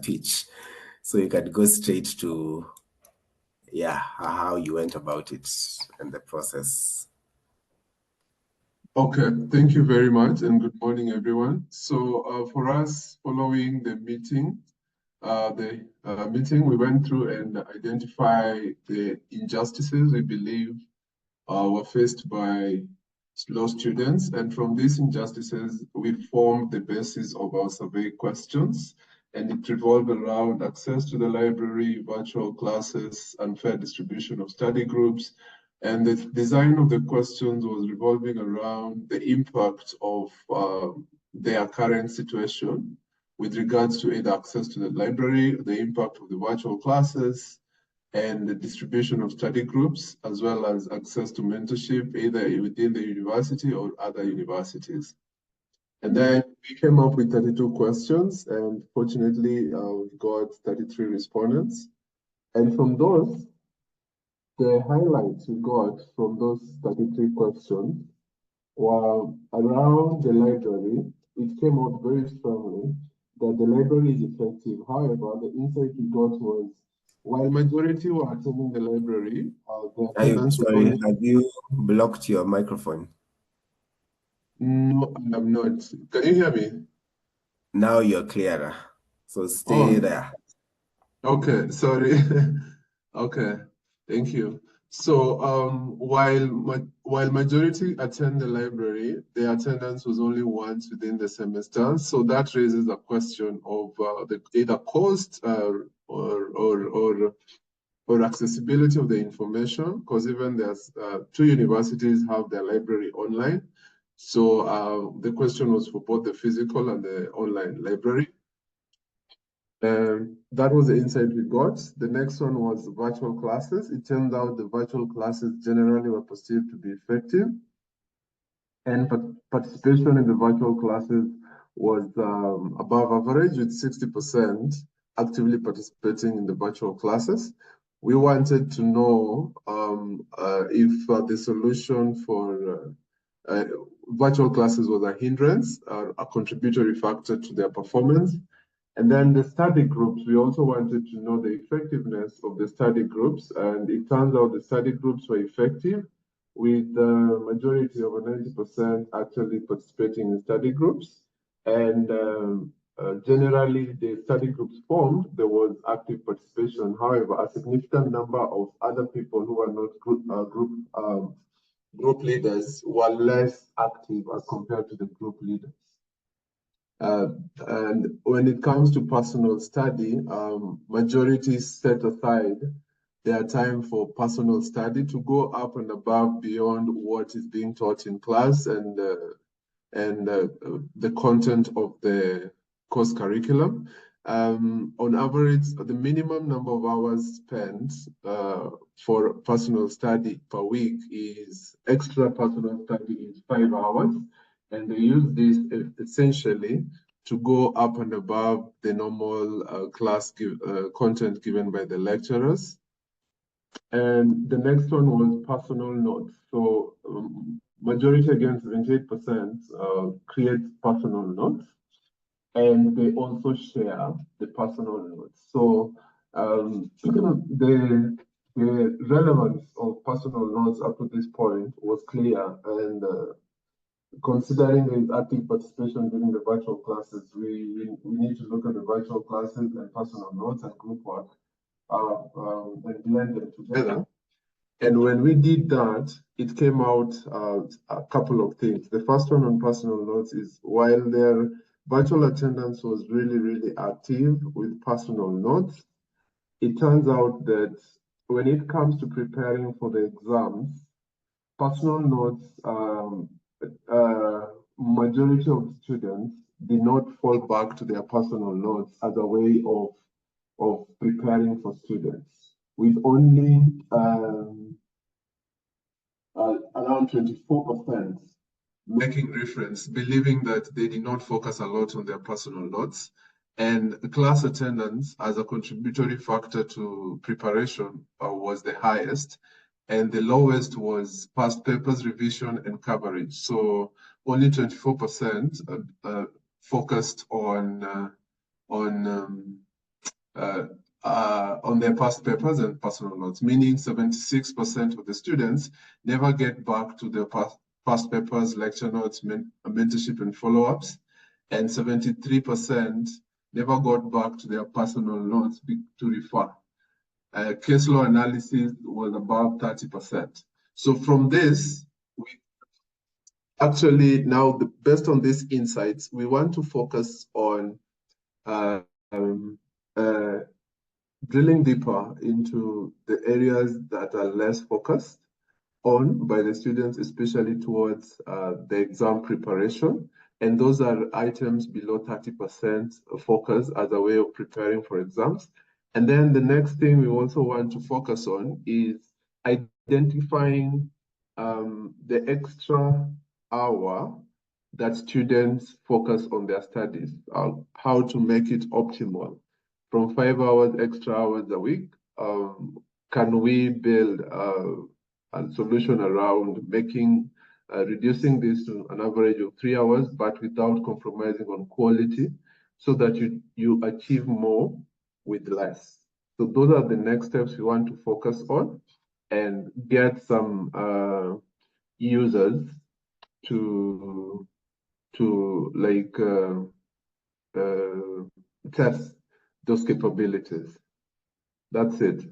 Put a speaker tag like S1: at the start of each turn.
S1: pitch. So you can go straight to, yeah, how you went about it and the process.
S2: Okay, thank you very much and good morning, everyone. So for us, following the meeting, we went through and identified the injustices we believe were faced by law students. And from these injustices, we formed the basis of our survey questions. And it revolved around access to the library, virtual classes, unfair distribution of study groups. And the design of the questions was revolving around the impact of their current situation with regards to either access to the library, the impact of the virtual classes, and the distribution of study groups, as well as access to mentorship, either within the university or other universities. And then we came up with 32 questions, and fortunately, we got 33 respondents. And from those, the highlights we got from those 33 questions were around the library. It came out very strongly that the library is effective. However, the insight we got was, while majority were attending the library,
S1: Sorry, have you blocked your microphone?
S2: No, I'm not. Can you hear me?
S1: Now you're clearer. So stay there.
S2: Okay, sorry. Okay, thank you. So while majority attend the library, the attendance was only once within the semester. So that raises a question of the either cost or accessibility of the information, because even there's 2 universities have their library online. So the question was for both the physical and the online library. That was the insight we got. The next one was virtual classes. It turned out the virtual classes generally were perceived to be effective, and participation in the virtual classes was above average, with 60% actively participating in the virtual classes. We wanted to know if the solution for virtual classes was a hindrance or a contributory factor to their performance. And then the study groups, we also wanted to know the effectiveness of the study groups. And it turns out the study groups were effective, with the majority, over 90%, actually participating in study groups. And generally, the study groups formed, there was active participation. However, a significant number of other people who are not group leaders were less active as compared to the group leaders. And when it comes to personal study, majority set aside their time for personal study to go up and above beyond what is being taught in class and the content of the course curriculum. On average, the minimum number of hours spent for personal study per week is extra personal study is 5 hours. And they use this essentially to go up and above the normal class content given by the lecturers. And the next one was personal notes. So majority, again, 78% create personal notes, and they also share the personal notes. So the relevance of personal notes up to this point was clear, and considering the active participation during the virtual classes, we need to look at the virtual classes and personal notes and group work and blend them together. And when we did that, it came out a couple of things. The first one on personal notes is, while their virtual attendance was really, really active with personal notes, it turns out that when it comes to preparing for the exams, personal notes, majority of students did not fall back to their personal notes as a way of preparing for students, with only around 24% making reference, believing that they did not focus a lot on their personal notes. And class attendance as a contributory factor to preparation was the highest, and the lowest was past papers revision and coverage. So only 24% focused on on their past papers and personal notes, meaning 76% of the students never get back to their past papers, lecture notes, mentorship and follow-ups, and 73% never got back to their personal notes to refer. Case law analysis was about 30%. So from this, we actually now, based on these insights, we want to focus on drilling deeper into the areas that are less focused on by the students, especially towards the exam preparation. And those are items below 30% focus as a way of preparing for exams. And then the next thing we also want to focus on is identifying the extra hour that students focus on their studies, how to make it optimal. From 5 hours, extra hours a week, can we build a solution around making, reducing this to an average of 3 hours, but without compromising on quality, so that you achieve more with less. So those are the next steps we want to focus on and get some users to like test those capabilities. That's it.